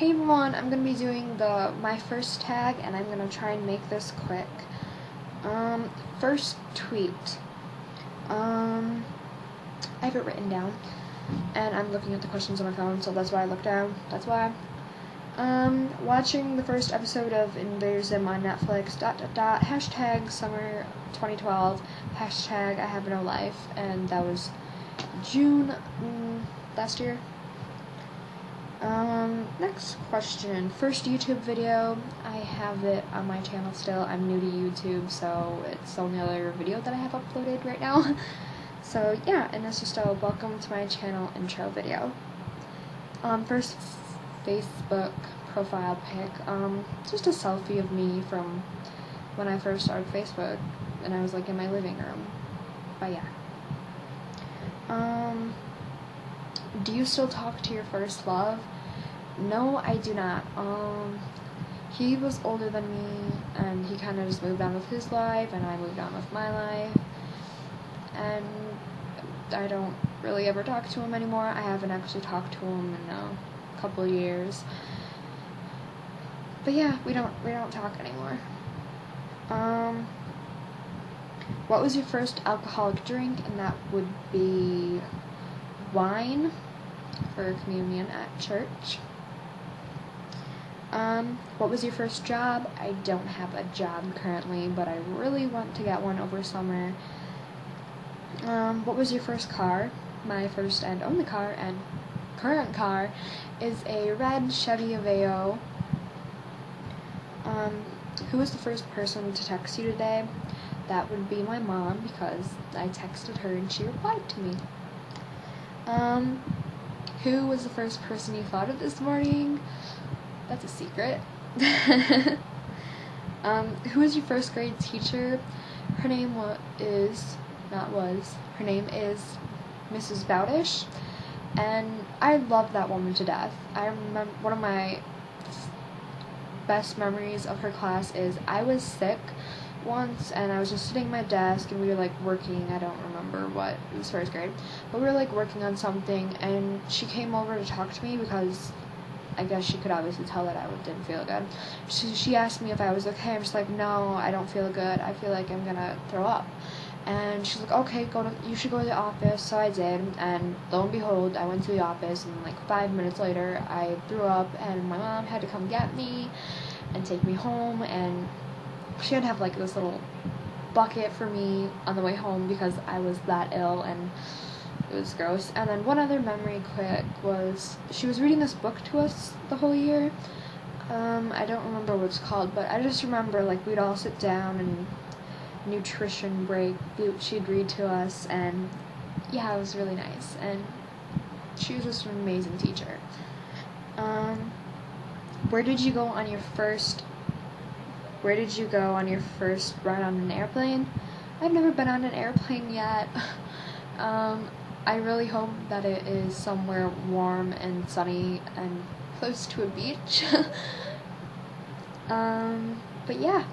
Hey everyone, I'm going to be doing my first tag, and I'm going to try and make this quick. First tweet. I have it written down, and I'm looking at the questions on my phone, so that's why I look down. That's why. Watching the first episode of Invader Zim on Netflix, hashtag summer 2012, hashtag I have no life, and that was June last year. Next question. First YouTube video. I have it on my channel still. I'm new to YouTube, so it's the only other video that I have uploaded right now. So yeah, and this is still welcome to my channel intro video. First Facebook profile pic. Just a selfie of me from when I first started Facebook, and I was like in my living room. But yeah. Do you still talk to your first love? No, I do not. He was older than me, and he kind of just moved on with his life, and I moved on with my life, and I don't really ever talk to him anymore. I haven't actually talked to him in a couple of years. But yeah, we don't talk anymore. What was your first alcoholic drink? And that would be wine for communion at church. What was your first job? I don't have a job currently, but I really want to get one over summer. What was your first car? My first and only car and current car is a red Chevy Aveo. Who was the first person to text you today? That would be my mom, because I texted her and she replied to me. Who was the first person you thought of this morning? That's a secret. Who was your first grade teacher? Her name is Mrs. Bowdish, and I love that woman to death. I remember one of my best memories of her class is I was sick once, and I was just sitting at my desk, and we were like working, I don't remember what, it was first grade, but we were like working on something, and she came over to talk to me because I guess she could obviously tell that I didn't feel good. She asked me if I was okay. I'm just like, no, I don't feel good. I feel like I'm gonna throw up. And she's like, okay, you should go to the office. So I did, and lo and behold, I went to the office, and like 5 minutes later, I threw up, and my mom had to come get me and take me home, and she had to have like this little bucket for me on the way home because I was that ill, and it was gross. And then one other memory quick was she was reading this book to us the whole year. I don't remember what it's called, but I just remember like we'd all sit down and nutrition break, she'd read to us, and yeah, it was really nice, and she was just an amazing teacher. Where did you go on your first ride on an airplane? I've never been on an airplane yet. I really hope that it is somewhere warm and sunny and close to a beach. But yeah.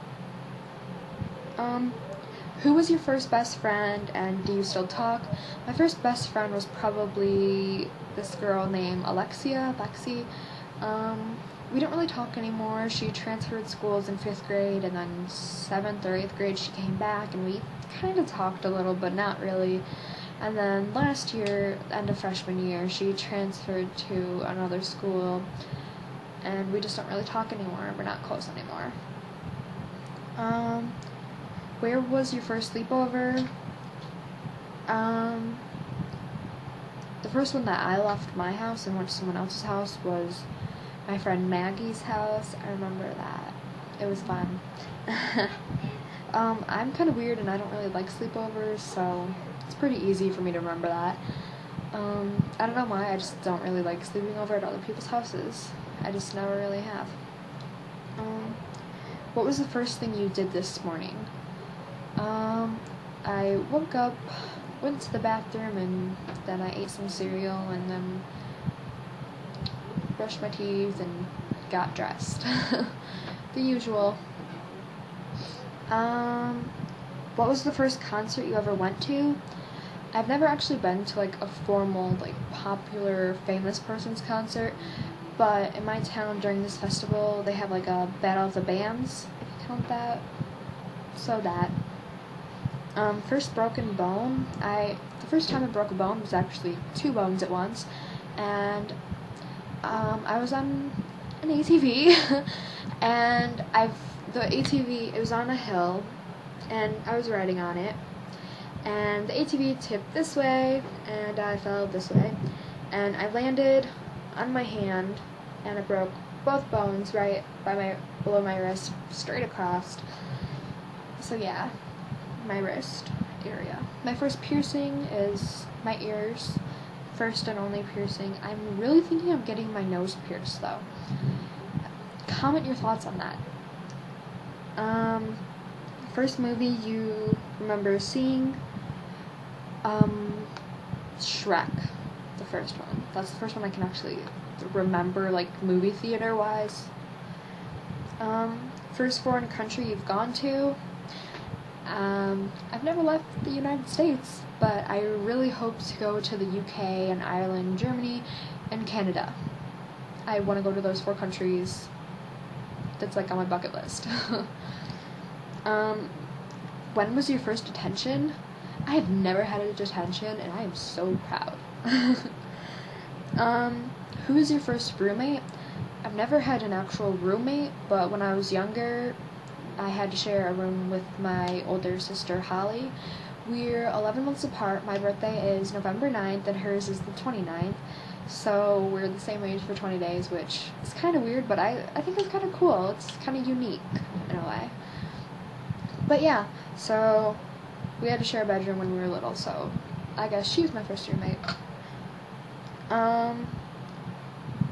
Who was your first best friend, and do you still talk? My first best friend was probably this girl named Lexi. We don't really talk anymore. She transferred schools in 5th grade, and then 7th or 8th grade she came back, and we kind of talked a little, but not really. And then last year, end of freshman year, she transferred to another school, and we just don't really talk anymore. We're not close anymore. Where was your first sleepover? The first one that I left my house and went to someone else's house was my friend Maggie's house. I remember that. It was fun. I'm kind of weird, and I don't really like sleepovers, so it's pretty easy for me to remember that. I don't know why, I just don't really like sleeping over at other people's houses. I just never really have. What was the first thing you did this morning? I woke up, went to the bathroom, and then I ate some cereal, and then brushed my teeth and got dressed. The usual. What was the first concert you ever went to? I've never actually been to like a formal, like popular, famous person's concert, But in my town during this festival, they have like a battle of the bands, if you count that. So that. First broken bone. The first time I broke a bone was actually 2 bones at once, and I was on an ATV, and the ATV, it was on a hill, and I was riding on it, and the ATV tipped this way, and I fell this way, and I landed on my hand, and I broke both bones right below my wrist, straight across. So yeah, my wrist area. My first piercing is my ears. First and only piercing. I'm really thinking of getting my nose pierced though. Comment your thoughts on that. First movie you remember seeing? Shrek. The first one. That's the first one I can actually remember, like, movie theater wise. First foreign country you've gone to? I've never left the United States, but I really hope to go to the UK and Ireland, Germany, and Canada. I want to go to those 4 countries. That's like on my bucket list. When was your first detention? I have never had a detention, and I am so proud. Who is your first roommate? I've never had an actual roommate, but when I was younger, I had to share a room with my older sister, Holly. We're 11 months apart. My birthday is November 9th, and hers is the 29th. So we're the same age for 20 days, which is kind of weird, but I think it's kind of cool. It's kind of unique, in a way. But yeah, so we had to share a bedroom when we were little, so I guess she was my first roommate.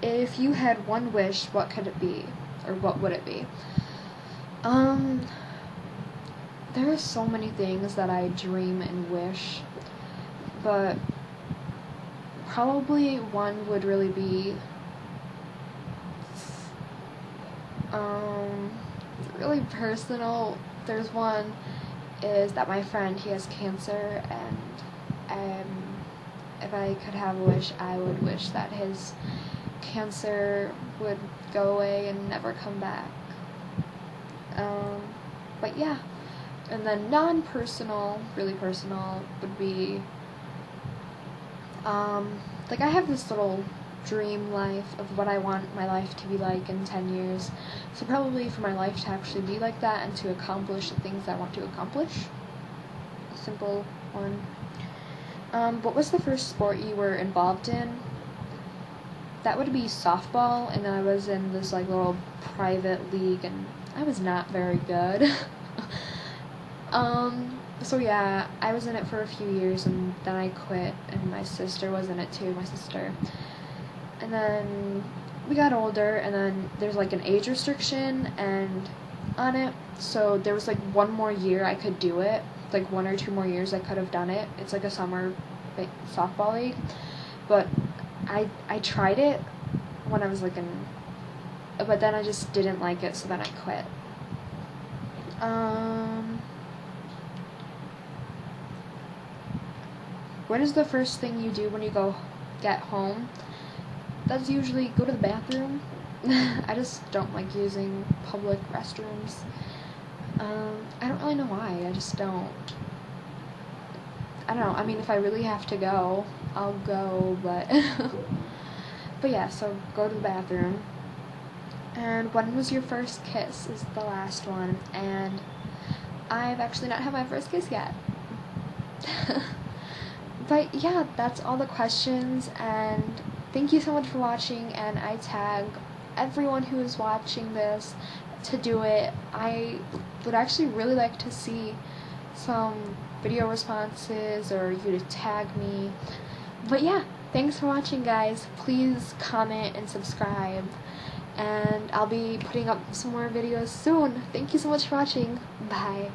If you had one wish, what could it be? Or what would it be? There are so many things that I dream and wish, but probably one would really be, really personal. There's one, is that my friend, he has cancer, and if I could have a wish, I would wish that his cancer would go away and never come back. But yeah, and then non-personal, really personal, would be, like, I have this little dream life of what I want my life to be like in 10 years, so probably for my life to actually be like that and to accomplish the things I want to accomplish. A simple one. What was the first sport you were involved in? That would be softball, and I was in this, like, little private league, and I was not very good. So yeah, I was in it for a few years, and then I quit, and my sister was in it too, my sister. And then we got older, and then there's, like, an age restriction and on it, so there was, like, 1 more year I could do it, like 1 or 2 more years I could have done it. It's like a summer softball league, but I tried it when I was, like, but then I just didn't like it, so then I quit. What is the first thing you do when you get home? That's usually go to the bathroom. I just don't like using public restrooms. I don't really know why. I just don't. I don't know. I mean, if I really have to go, I'll go, but but yeah, so go to the bathroom. And when was your first kiss is the last one, and I've actually not had my first kiss yet. But yeah, that's all the questions, and thank you so much for watching, and I tag everyone who is watching this to do it. I would actually really like to see some video responses, or you to tag me. But yeah, thanks for watching, guys. Please comment and subscribe, and I'll be putting up some more videos soon. Thank you so much for watching. Bye.